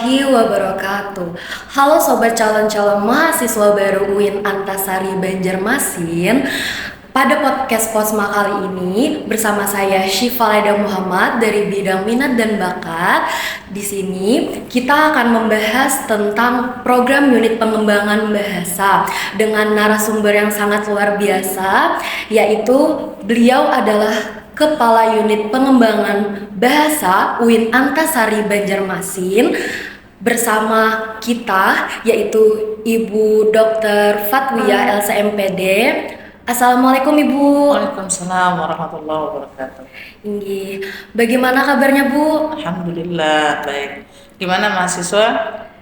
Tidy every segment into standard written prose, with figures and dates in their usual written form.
warahmatullahi wabarakatuh. Halo sobat calon-calon mahasiswa baru UIN Antasari Banjarmasin. Pada podcast Posma kali ini bersama saya Syifa Leda Muhammad dari bidang minat dan bakat. Di sini kita akan membahas tentang program unit pengembangan bahasa dengan narasumber yang sangat luar biasa, yaitu beliau adalah Kepala Unit Pengembangan Bahasa UIN Antasari Banjarmasin bersama kita yaitu Ibu Dr. Fatwiyah LCMPD. Assalamualaikum Ibu. Waalaikumsalam warahmatullahi wabarakatuh. Ini bagaimana kabarnya Bu? Alhamdulillah baik. Gimana mahasiswa?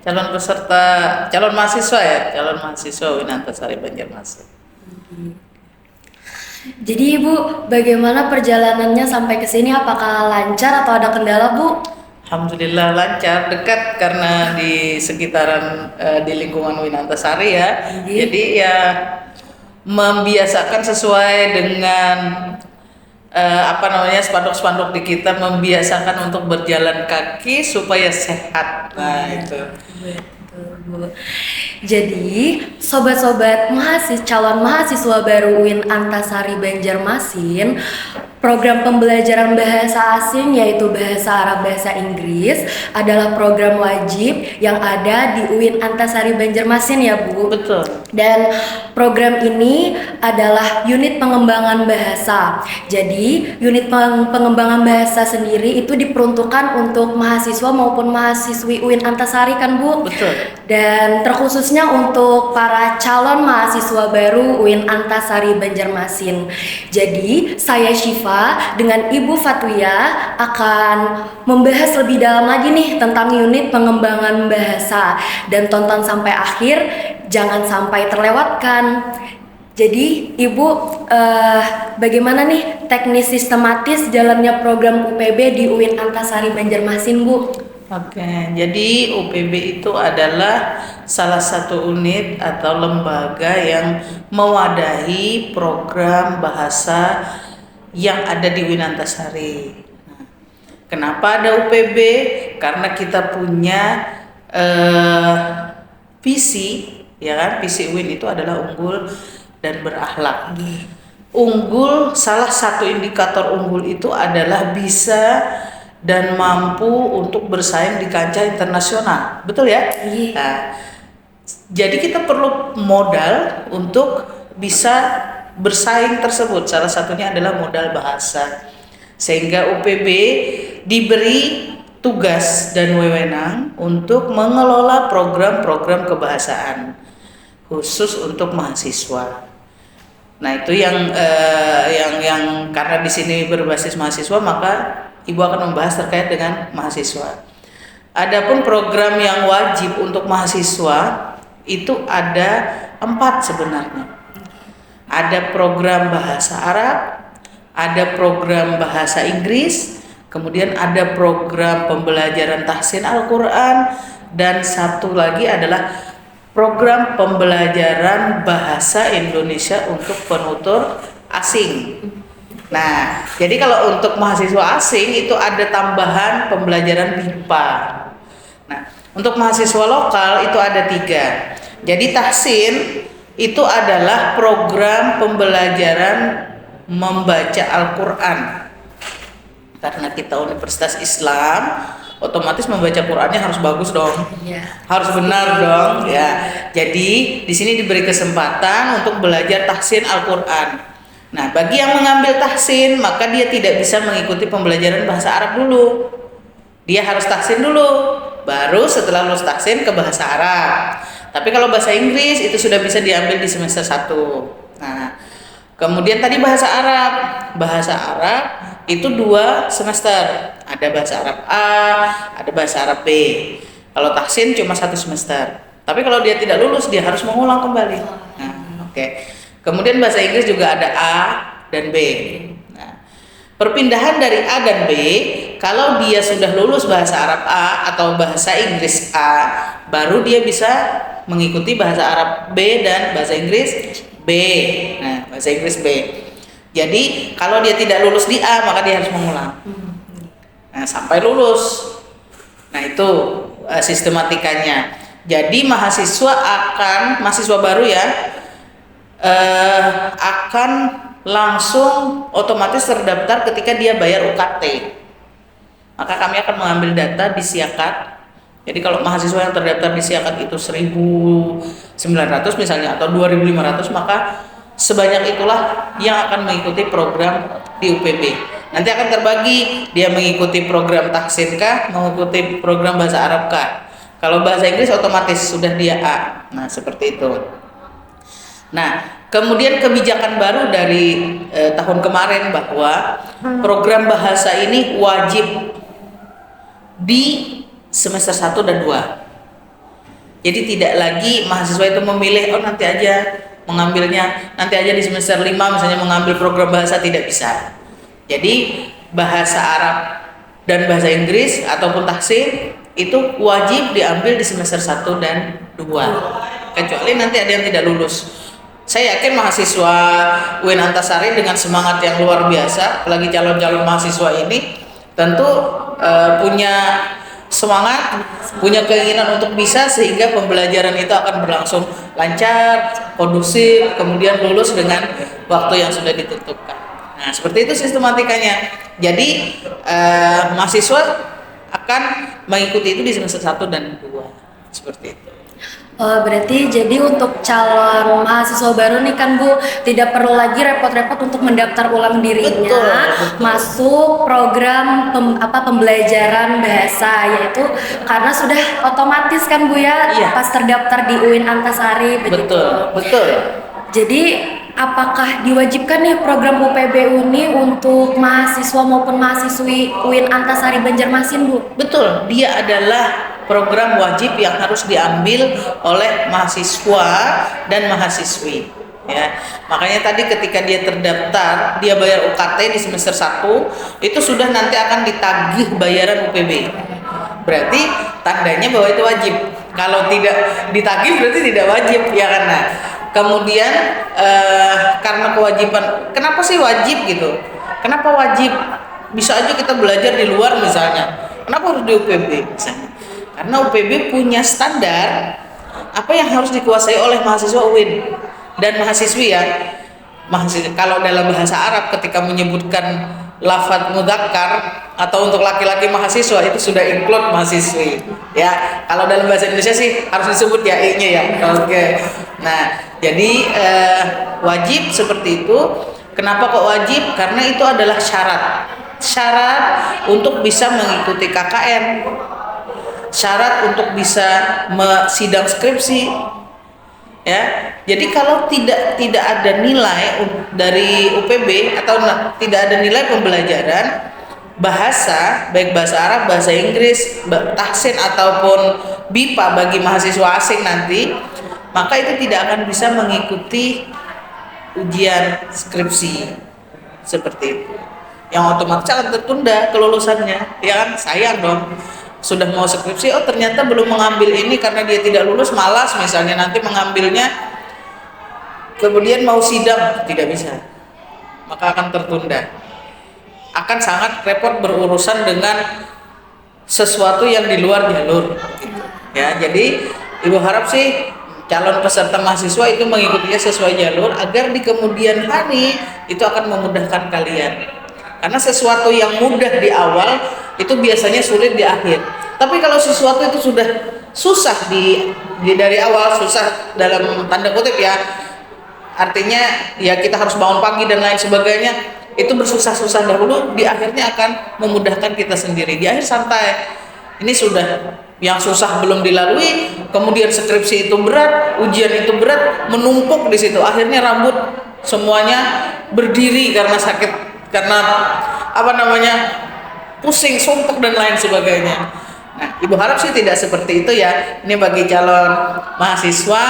Calon mahasiswa ya, calon mahasiswa UIN Antasari Banjarmasin. Jadi Ibu, bagaimana perjalanannya sampai ke sini? Apakah lancar atau ada kendala Bu? Alhamdulillah lancar, dekat karena di sekitaran di lingkungan UIN Antasari ya. Jadi ya membiasakan sesuai dengan spanduk-spanduk di kita, membiasakan untuk berjalan kaki supaya sehat. Nah itu. Betul, Bu. Jadi, sobat-sobat calon mahasiswa baru UIN Antasari Banjarmasin, program pembelajaran bahasa asing yaitu bahasa Arab, bahasa Inggris adalah program wajib yang ada di UIN Antasari Banjarmasin ya Bu. Betul. Dan program ini adalah unit pengembangan bahasa. Jadi, unit pengembangan bahasa sendiri itu diperuntukkan untuk mahasiswa maupun mahasiswi UIN Antasari kan Bu? Betul. Dan terkhususnya untuk para calon mahasiswa baru UIN Antasari Banjarmasin. Jadi, saya Syifa dengan Ibu Fatwiyah akan membahas lebih dalam lagi nih tentang unit pengembangan bahasa, dan tonton sampai akhir, jangan sampai terlewatkan. Jadi Ibu, bagaimana nih teknis sistematis jalannya program UPB di UIN Antasari Banjarmasin Bu? Oke, jadi UPB itu adalah salah satu unit atau lembaga yang mewadahi program bahasa yang ada di UIN Antasari. Nah, kenapa ada UPB? Karena kita punya visi, ya kan? Visi UIN itu adalah unggul dan berakhlak. Unggul, salah satu indikator unggul itu adalah bisa dan mampu untuk bersaing di kancah internasional, betul ya? Nah, jadi kita perlu modal untuk bisa bersaing tersebut. Salah satunya adalah modal bahasa. Sehingga UPB diberi tugas dan wewenang untuk mengelola program-program kebahasaan khusus untuk mahasiswa. Nah, itu yang karena di sini berbasis mahasiswa, maka Ibu akan membahas terkait dengan mahasiswa. Adapun program yang wajib untuk mahasiswa itu ada 4 sebenarnya. Ada program bahasa Arab, ada program bahasa Inggris, kemudian ada program pembelajaran tahsin Al-Quran, dan satu lagi adalah program pembelajaran bahasa Indonesia untuk penutur asing. Nah, jadi kalau untuk mahasiswa asing itu ada tambahan pembelajaran BIPA. Nah, untuk mahasiswa lokal itu ada 3. Jadi tahsin itu adalah program pembelajaran membaca Al-Quran. Karena kita Universitas Islam, otomatis membaca Qurannya harus bagus dong, harus benar dong, ya. Jadi di sini diberi kesempatan untuk belajar tahsin Al-Quran. Nah, bagi yang mengambil tahsin, maka dia tidak bisa mengikuti pembelajaran bahasa Arab dulu. Dia harus tahsin dulu, baru setelah lulus tahsin ke bahasa Arab. Tapi kalau bahasa Inggris itu sudah bisa diambil di semester 1. Nah, kemudian tadi bahasa Arab. Bahasa Arab itu 2 semester. Ada bahasa Arab A, ada bahasa Arab B. Kalau tahsin cuma 1 semester. Tapi kalau dia tidak lulus, dia harus mengulang kembali. Nah, oke. Kemudian bahasa Inggris juga ada A dan B. Nah, perpindahan dari A dan B, kalau dia sudah lulus bahasa Arab A atau bahasa Inggris A, baru dia bisa mengikuti bahasa Arab B dan bahasa Inggris B. Nah, bahasa Inggris B. Jadi kalau dia tidak lulus di A, maka dia harus mengulang. Nah, sampai lulus. Nah, itu sistematikanya. Jadi mahasiswa baru ya akan langsung otomatis terdaftar ketika dia bayar UKT. Maka kami akan mengambil data di Siakat. Jadi kalau mahasiswa yang terdaftar di Siakat itu 1.900 misalnya atau 2.500, maka sebanyak itulah yang akan mengikuti program di UPB. Nanti akan terbagi, dia mengikuti program tahsin kah, mengikuti program bahasa Arab kah. Kalau bahasa Inggris otomatis sudah dia A. Nah, seperti itu. Nah, kemudian kebijakan baru dari tahun kemarin bahwa program bahasa ini wajib di semester 1 dan 2. Jadi tidak lagi mahasiswa itu memilih nanti aja mengambilnya, nanti aja di semester 5 misalnya mengambil program bahasa, tidak bisa. Jadi bahasa Arab dan bahasa Inggris ataupun tahsin itu wajib diambil di semester 1 dan 2. Kecuali nanti ada yang tidak lulus. Saya yakin mahasiswa UIN Antasari dengan semangat yang luar biasa, apalagi calon-calon mahasiswa ini tentu punya semangat, punya keinginan untuk bisa, sehingga pembelajaran itu akan berlangsung lancar, kondusif, kemudian lulus dengan waktu yang sudah ditentukan. Nah, seperti itu sistematikanya. Jadi mahasiswa akan mengikuti itu di semester 1 dan 2. Seperti itu. Berarti jadi untuk calon mahasiswa baru nih kan Bu, tidak perlu lagi repot-repot untuk mendaftar ulang dirinya, Betul. masuk program pembelajaran bahasa, yaitu karena sudah otomatis kan Bu ya, Iya. pas terdaftar di UIN Antasari begitu. Betul. Jadi apakah diwajibkan nih program UPB ini untuk mahasiswa maupun mahasiswi UIN Antasari Banjarmasin Bu? Betul, dia adalah program wajib yang harus diambil oleh mahasiswa dan mahasiswi. Ya, makanya tadi ketika dia terdaftar, dia bayar UKT di semester 1, itu sudah nanti akan ditagih bayaran UPB. Berarti tandanya bahwa itu wajib. Kalau tidak ditagih berarti tidak wajib, ya kan? Nah, kemudian karena kewajiban, kenapa sih wajib gitu? Kenapa wajib? Bisa aja kita belajar di luar misalnya. Kenapa harus di UPB misalnya? Karena UPB punya standar apa yang harus dikuasai oleh mahasiswa UIN dan mahasiswi ya. Kalau dalam bahasa Arab ketika menyebutkan lafadz mudzakkar atau untuk laki-laki mahasiswa itu sudah include mahasiswi ya. Kalau dalam bahasa Indonesia sih harus disebut ya i-nya ya. Oke. Nah, jadi wajib seperti itu. Kenapa kok wajib? Karena itu adalah syarat untuk bisa mengikuti KKN, syarat untuk bisa sidang skripsi ya. Jadi kalau tidak ada nilai dari UPB atau tidak ada nilai pembelajaran bahasa, baik bahasa Arab, bahasa Inggris, tahsin ataupun BIPA bagi mahasiswa asing nanti, maka itu tidak akan bisa mengikuti ujian skripsi seperti itu, yang otomatis akan tertunda kelulusannya, ya kan? Sayang dong, sudah mau skripsi, ternyata belum mengambil ini karena dia tidak lulus, malas misalnya nanti mengambilnya, kemudian mau sidang tidak bisa, maka akan tertunda, akan sangat repot berurusan dengan sesuatu yang di luar jalur ya. Jadi Ibu harap sih calon peserta mahasiswa itu mengikutinya sesuai jalur agar di kemudian hari itu akan memudahkan kalian, karena sesuatu yang mudah di awal itu biasanya sulit di akhir. Tapi kalau sesuatu itu sudah susah dari awal, susah dalam tanda kutip ya, artinya ya kita harus bangun pagi dan lain sebagainya, itu bersusah-susah dahulu, di akhirnya akan memudahkan kita sendiri. Di akhir santai. Ini sudah yang susah belum dilalui, kemudian skripsi itu berat, ujian itu berat, menumpuk di situ. Akhirnya rambut semuanya berdiri karena sakit, karena pusing, sumpek dan lain sebagainya. Nah, Ibu harap sih tidak seperti itu ya. Ini bagi calon mahasiswa,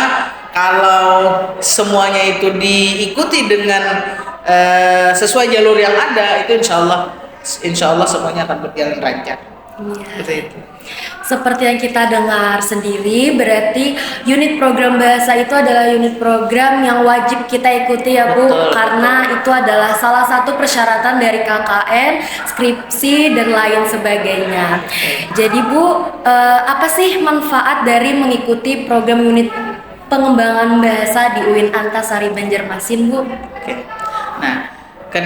kalau semuanya itu diikuti dengan sesuai jalur yang ada, itu insya Allah semuanya akan berjalan lancar. Iya. Seperti itu. seperti yang kita dengar sendiri, berarti unit program bahasa itu adalah unit program yang wajib kita ikuti ya Bu, Betul. karena itu adalah salah satu persyaratan dari KKN, skripsi, dan lain sebagainya. Jadi Bu, apa sih manfaat dari mengikuti program unit pengembangan bahasa di UIN Antasari Banjarmasin Bu? Oke. Nah, kan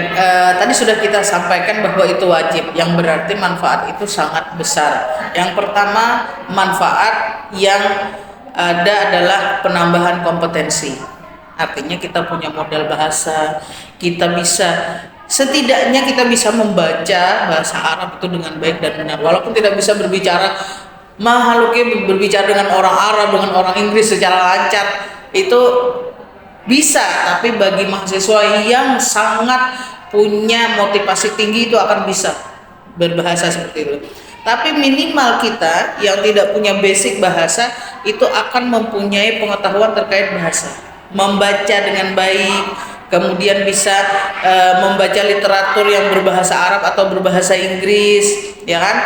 tadi sudah kita sampaikan bahwa itu wajib, yang berarti manfaat itu sangat besar. Yang pertama, manfaat yang ada adalah penambahan kompetensi. Artinya kita punya modal bahasa, kita bisa setidaknya kita bisa membaca bahasa Arab itu dengan baik dan benar. Walaupun tidak bisa berbicara berbicara dengan orang Arab, dengan orang Inggris secara lancar, itu bisa, tapi bagi mahasiswa yang sangat punya motivasi tinggi itu akan bisa berbahasa seperti itu. Tapi minimal kita yang tidak punya basic bahasa itu akan mempunyai pengetahuan terkait bahasa, membaca dengan baik, kemudian bisa membaca literatur yang berbahasa Arab atau berbahasa Inggris, ya kan?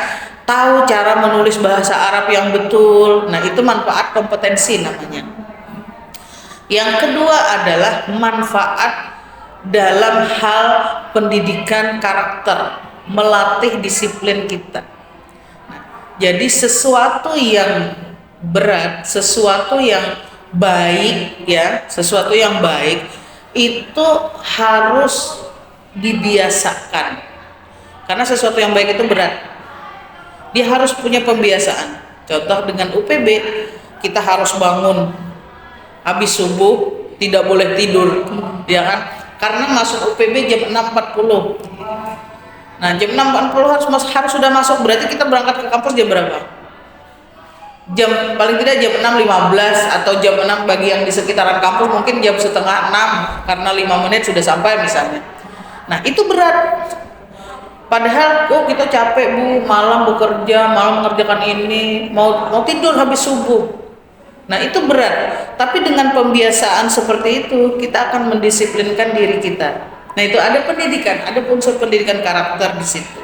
Tahu cara menulis bahasa Arab yang betul. Nah, itu manfaat kompetensi namanya. Yang kedua adalah manfaat dalam hal pendidikan karakter, melatih disiplin kita. Nah, jadi sesuatu yang berat, sesuatu yang baik ya, sesuatu yang baik itu harus dibiasakan. Karena sesuatu yang baik itu berat. Dia harus punya pembiasaan. Contoh dengan UPB, kita harus bangun habis subuh, tidak boleh tidur, ya kan? Karena masuk UPB jam 6.40. Nah, jam 6.40 harus sudah masuk, berarti kita berangkat ke kampus jam berapa? Paling tidak jam 6.15 atau jam 6 bagi yang di sekitaran kampus mungkin jam setengah 6 karena 5 menit sudah sampai misalnya. Nah, itu berat. Padahal kita capek Bu, malam bekerja, malam mengerjakan ini, mau tidur habis subuh. Nah, itu berat, tapi dengan pembiasaan seperti itu kita akan mendisiplinkan diri kita. Nah, itu ada pendidikan, ada unsur pendidikan karakter di situ.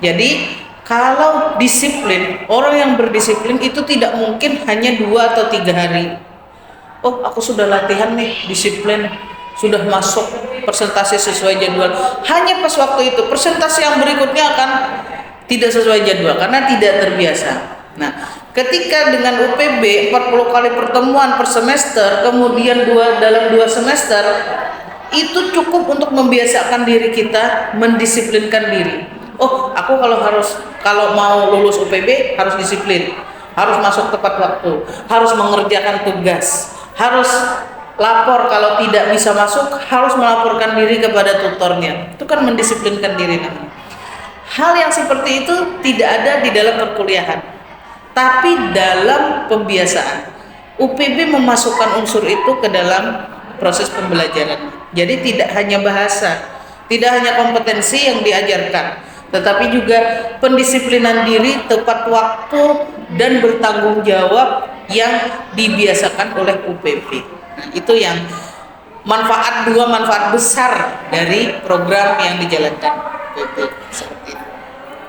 Jadi kalau disiplin, orang yang berdisiplin itu tidak mungkin hanya 2 atau 3 hari. Oh, aku sudah latihan nih, disiplin, sudah masuk presentasi sesuai jadwal. Hanya pas waktu itu, presentasi yang berikutnya akan tidak sesuai jadwal karena tidak terbiasa. Nah, ketika dengan UPB 40 kali pertemuan per semester, kemudian dalam 2 semester, itu cukup untuk membiasakan diri kita, mendisiplinkan diri. Oh, aku kalau mau lulus UPB harus disiplin, harus masuk tepat waktu, harus mengerjakan tugas, harus lapor kalau tidak bisa masuk, harus melaporkan diri kepada tutornya. Itu kan mendisiplinkan diri namanya. Hal yang seperti itu tidak ada di dalam perkuliahan. Tapi dalam pembiasaan, UPB memasukkan unsur itu ke dalam proses pembelajaran. Jadi tidak hanya bahasa, tidak hanya kompetensi yang diajarkan, tetapi juga pendisiplinan diri, tepat waktu, dan bertanggung jawab yang dibiasakan oleh UPB. Nah, itu yang dua manfaat besar dari program yang dijalankan UPB seperti itu.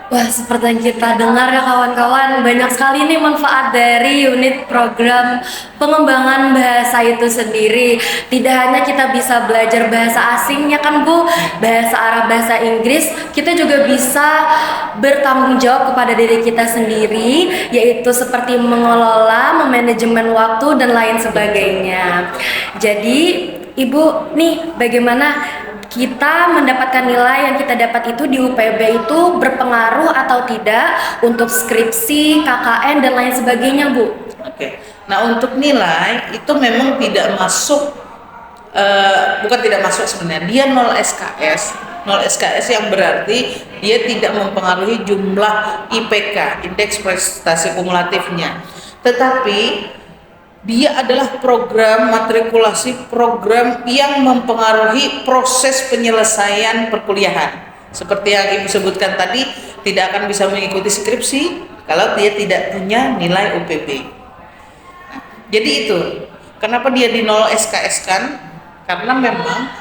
Wah, seperti yang kita dengar ya kawan-kawan, banyak sekali nih manfaat dari unit program pengembangan bahasa itu sendiri. Tidak hanya kita bisa belajar bahasa asingnya kan Bu, bahasa Arab, bahasa Inggris, kita juga bisa bertanggung jawab kepada diri kita sendiri, yaitu seperti mengelola, memanajemen waktu, dan lain sebagainya. Jadi Ibu nih, bagaimana kita mendapatkan nilai yang kita dapat itu di UPB itu berpengaruh atau tidak untuk skripsi, KKN, dan lain sebagainya Bu? Oke. Nah, untuk nilai itu memang tidak masuk, bukan tidak masuk sebenarnya, dia 0 SKS. 0 SKS yang berarti dia tidak mempengaruhi jumlah IPK, indeks prestasi kumulatifnya. Tetapi dia adalah program matrikulasi, program yang mempengaruhi proses penyelesaian perkuliahan. Seperti yang Ibu sebutkan tadi, tidak akan bisa mengikuti skripsi kalau dia tidak punya nilai UPB. Nah, jadi itu, kenapa dia di 0 SKS kan? Karena memang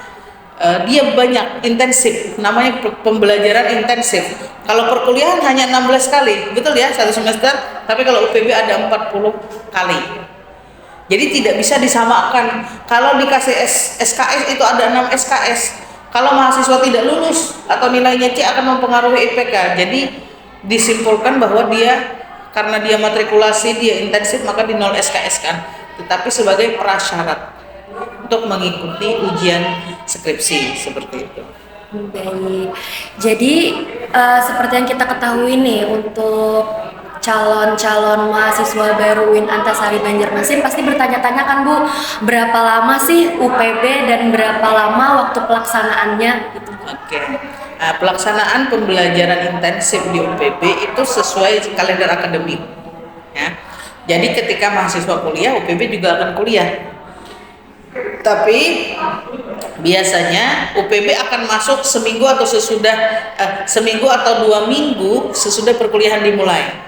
dia banyak intensif, namanya pembelajaran intensif. Kalau perkuliahan hanya 16 kali, betul ya, satu semester, tapi kalau UPB ada 40 kali. Jadi tidak bisa disamakan. Kalau dikasih SKS itu ada 6 SKS. Kalau mahasiswa tidak lulus atau nilainya C akan mempengaruhi IPK. Jadi disimpulkan bahwa dia karena dia matrikulasi, dia intensif, maka di 0 SKS kan. Tetapi sebagai prasyarat untuk mengikuti ujian skripsi seperti itu. Baik, jadi seperti yang kita ketahui nih, untuk calon-calon mahasiswa baru UIN Antasari Banjarmasin pasti bertanya-tanya kan Bu, berapa lama sih UPB dan berapa lama waktu pelaksanaannya gitu. Oke. Nah, pelaksanaan pembelajaran intensif di UPB itu sesuai kalender akademik. Ya. Jadi ketika mahasiswa kuliah, UPB juga akan kuliah. Tapi biasanya UPB akan masuk seminggu atau seminggu atau 2 minggu sesudah perkuliahan dimulai.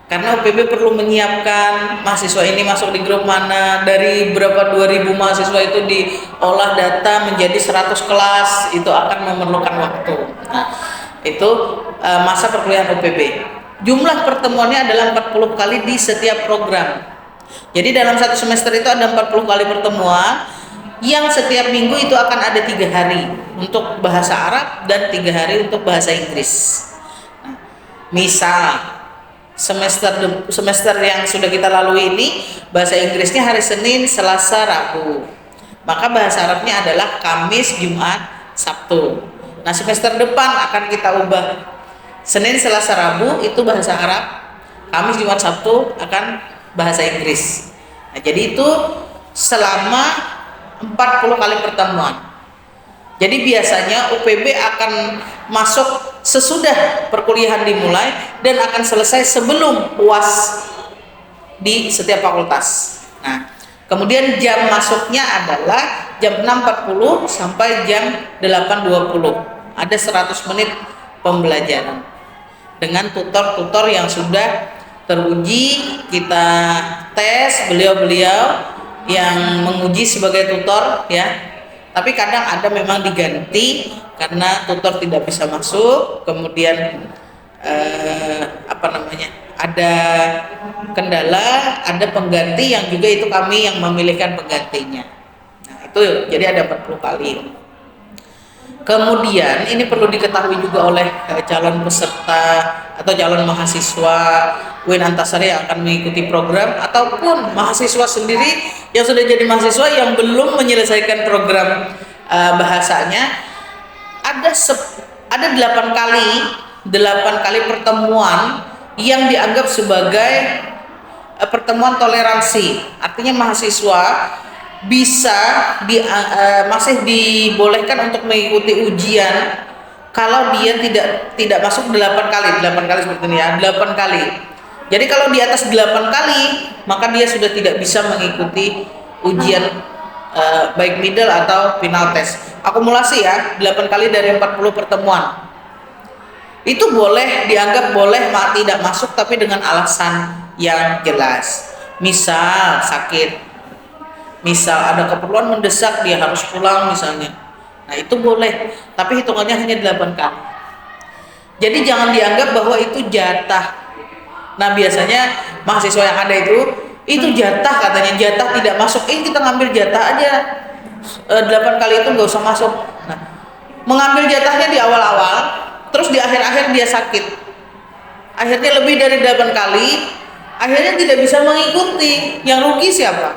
Karena UPB perlu menyiapkan mahasiswa ini masuk di grup mana, dari berapa 2000 mahasiswa itu diolah data menjadi 100 kelas, itu akan memerlukan waktu. Nah, itu masa perkuliahan UPB. Jumlah pertemuannya adalah 40 kali di setiap program. Jadi dalam satu semester itu ada 40 kali pertemuan, yang setiap minggu itu akan ada 3 hari untuk bahasa Arab dan 3 hari untuk bahasa Inggris. Nah, misal semester yang sudah kita lalui ini, bahasa Inggrisnya hari Senin, Selasa, Rabu. Maka bahasa Arabnya adalah Kamis, Jumat, Sabtu. Nah, semester depan akan kita ubah. Senin, Selasa, Rabu itu bahasa Arab, Kamis, Jumat, Sabtu akan bahasa Inggris. Nah, jadi itu selama 40 kali pertemuan. Jadi biasanya UPB akan masuk sesudah perkuliahan dimulai dan akan selesai sebelum UAS di setiap fakultas. Nah, kemudian jam masuknya adalah jam 6.40 sampai jam 8.20. Ada 100 menit pembelajaran dengan tutor-tutor yang sudah teruji. Kita tes beliau-beliau yang menguji sebagai tutor ya. Tapi kadang ada memang diganti karena tutor tidak bisa masuk, kemudian ada kendala, ada pengganti yang juga itu kami yang memilihkan penggantinya. Nah, itu jadi ada 40 kali. Kemudian ini perlu diketahui juga oleh calon peserta atau calon mahasiswa UIN Antasari yang akan mengikuti program, ataupun mahasiswa sendiri yang sudah jadi mahasiswa yang belum menyelesaikan program bahasanya. Ada 8 kali pertemuan yang dianggap sebagai pertemuan toleransi. Artinya mahasiswa bisa masih dibolehkan untuk mengikuti ujian kalau dia tidak masuk 8 kali seperti ini ya, 8 kali. Jadi kalau di atas 8 kali, maka dia sudah tidak bisa mengikuti ujian baik middle atau final test. Akumulasi ya, 8 kali dari 40 pertemuan. Itu boleh dianggap boleh tidak masuk, tapi dengan alasan yang jelas. Misal sakit, misal ada keperluan mendesak dia harus pulang misalnya. Nah, itu boleh, tapi hitungannya hanya 8 kali. Jadi jangan dianggap bahwa itu jatah. Nah, biasanya mahasiswa yang ada itu jatah, katanya jatah tidak masuk. Kita ngambil jatah aja 8 kali itu nggak usah masuk. Nah, mengambil jatahnya di awal-awal, terus di akhir-akhir dia sakit. Akhirnya lebih dari 8 kali, akhirnya tidak bisa mengikuti. Yang rugi siapa?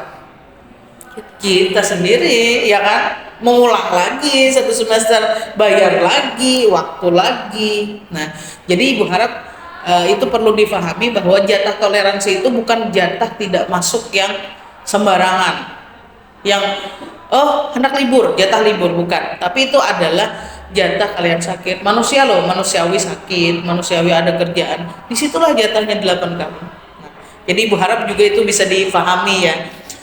Kita sendiri, ya kan? Mengulang lagi satu semester, bayar lagi, waktu lagi. Nah, jadi Ibu harap itu perlu difahami bahwa jatah toleransi itu bukan jatah tidak masuk yang sembarangan, yang hendak libur, jatah libur, bukan. Tapi itu adalah jatah kalian sakit. Manusia loh, manusiawi sakit, manusiawi ada kerjaan. Disitulah jatahnya 8 kali. Nah, jadi Ibu harap juga itu bisa difahami ya.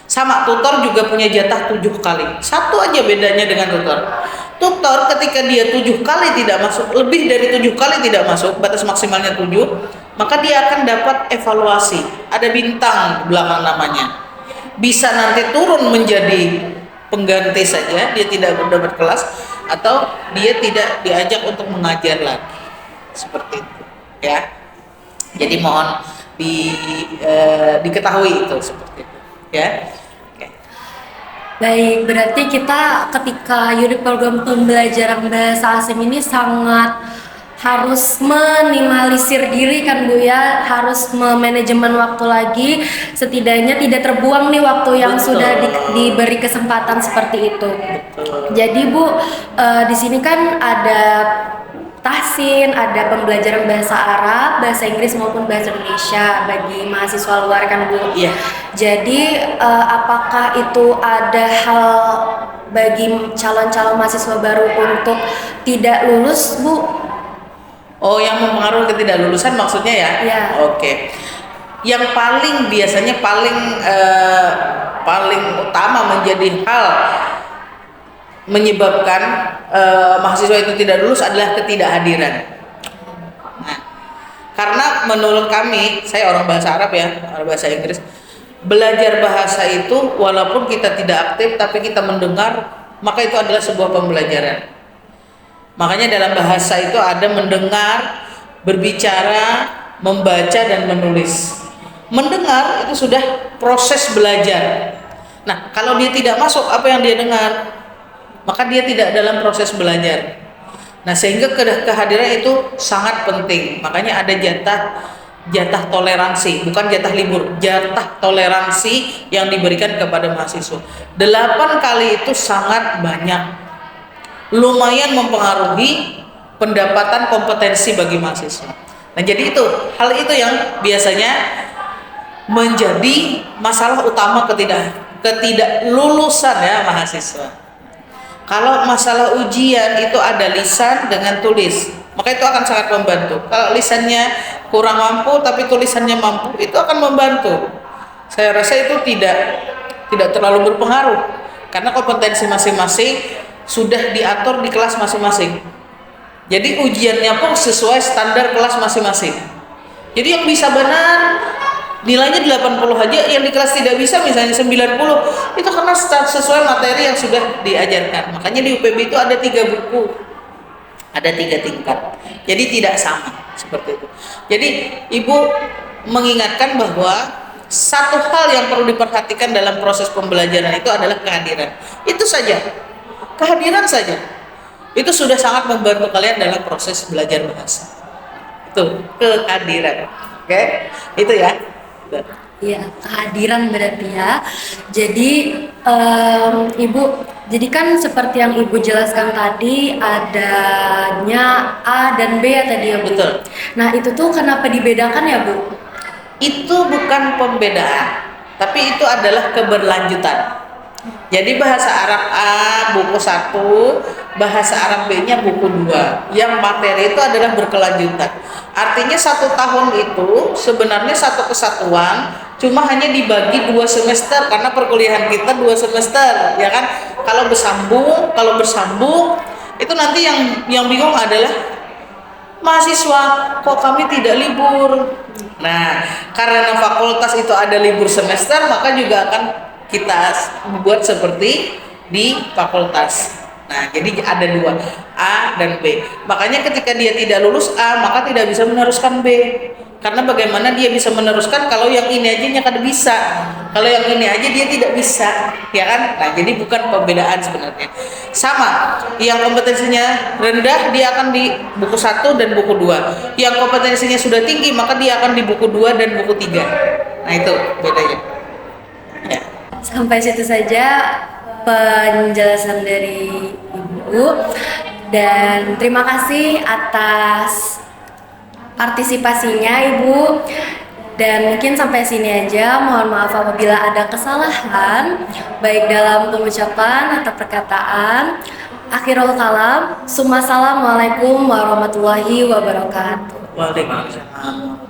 Sama tutor juga punya jatah 7 kali. Satu aja bedanya dengan tutor. Tutor ketika dia 7 kali tidak masuk, lebih dari 7 kali tidak masuk, batas maksimalnya 7, maka dia akan dapat evaluasi. Ada bintang di belakang namanya. Bisa nanti turun menjadi pengganti saja, dia tidak mendapat kelas atau dia tidak diajak untuk mengajar lagi, seperti itu ya. Jadi mohon diketahui itu seperti itu ya. Oke. Baik, berarti kita ketika unit program pembelajaran bahasa asing ini sangat harus minimalisir diri kan Bu ya, harus memanajemen waktu lagi, setidaknya tidak terbuang nih waktu yang Betul. sudah diberi kesempatan seperti itu. Betul. Jadi Bu, di sini kan ada tahsin, ada pembelajaran bahasa Arab, bahasa Inggris maupun bahasa Indonesia bagi mahasiswa luar kan Bu. Iya. Jadi apakah itu ada hal bagi calon-calon mahasiswa baru untuk tidak lulus Bu? Oh, yang mempengaruhi ketidaklulusan maksudnya ya? Iya. Oke. Yang paling biasanya paling utama menjadi hal menyebabkan mahasiswa itu tidak lulus adalah ketidakhadiran. Nah, karena menurut kami, saya orang bahasa Arab ya, orang bahasa Inggris, belajar bahasa itu walaupun kita tidak aktif tapi kita mendengar, maka itu adalah sebuah pembelajaran. Makanya dalam bahasa itu ada mendengar, berbicara, membaca, dan menulis. Mendengar itu sudah proses belajar. Nah, kalau dia tidak masuk apa yang dia dengar, maka dia tidak dalam proses belajar. Nah, sehingga kehadiran itu sangat penting. Makanya ada jatah toleransi, bukan jatah libur, jatah toleransi yang diberikan kepada mahasiswa. 8 kali itu sangat banyak. Lumayan mempengaruhi pendapatan kompetensi bagi mahasiswa. Nah, jadi itu hal itu yang biasanya menjadi masalah utama ketidaklulusan ya mahasiswa. Kalau masalah ujian itu ada lisan dengan tulis, maka itu akan sangat membantu. Kalau lisannya kurang mampu tapi tulisannya mampu, itu akan membantu. Saya rasa itu tidak terlalu berpengaruh karena kompetensi masing-masing sudah diatur di kelas masing-masing. Jadi ujiannya pun sesuai standar kelas masing-masing. Jadi yang bisa benar nilainya 80 aja, yang di kelas tidak bisa misalnya 90, itu karena sesuai materi yang sudah diajarkan. Makanya di UPB itu ada 3 buku, ada 3 tingkat, jadi tidak sama seperti itu. Jadi Ibu mengingatkan bahwa satu hal yang perlu diperhatikan dalam proses pembelajaran itu adalah kehadiran. Itu saja, kehadiran saja itu sudah sangat membantu kalian dalam proses belajar bahasa. Itu kehadiran. Oke, itu ya. Iya, kehadiran berarti ya. Jadi Ibu, jadi kan seperti yang Ibu jelaskan tadi, adanya A dan B ya tadi ya Bu. Betul. Nah itu tuh kenapa dibedakan ya Bu? Itu bukan pembedaan, tapi itu adalah keberlanjutan. Jadi bahasa Arab A buku 1, bahasa Arab B-nya buku 2. Yang materi itu adalah berkelanjutan. Artinya 1 tahun itu sebenarnya satu kesatuan, cuma hanya dibagi 2 semester karena perkuliahan kita 2 semester, ya kan? Kalau bersambung itu nanti yang bingung adalah mahasiswa, kok kami tidak libur. Nah, karena fakultas itu ada libur semester, maka juga akan kita membuat seperti di fakultas. Nah, jadi ada 2, A dan B. Makanya ketika dia tidak lulus A, maka tidak bisa meneruskan B. Karena bagaimana dia bisa meneruskan kalau yang ini aja kada bisa, kalau yang ini aja dia tidak bisa, ya kan? Nah, jadi bukan pembedaan sebenarnya. Sama, yang kompetensinya rendah dia akan di buku 1 dan buku 2. Yang kompetensinya sudah tinggi maka dia akan di buku 2 dan buku 3. Nah, itu bedanya. Ya. Sampai situ saja penjelasan dari Ibu, dan terima kasih atas partisipasinya Ibu. Dan mungkin sampai sini aja, mohon maaf apabila ada kesalahan baik dalam pengucapan atau perkataan. Akhirul kalam, Assalamualaikum warahmatullahi wabarakatuh. Waalaikumsalam.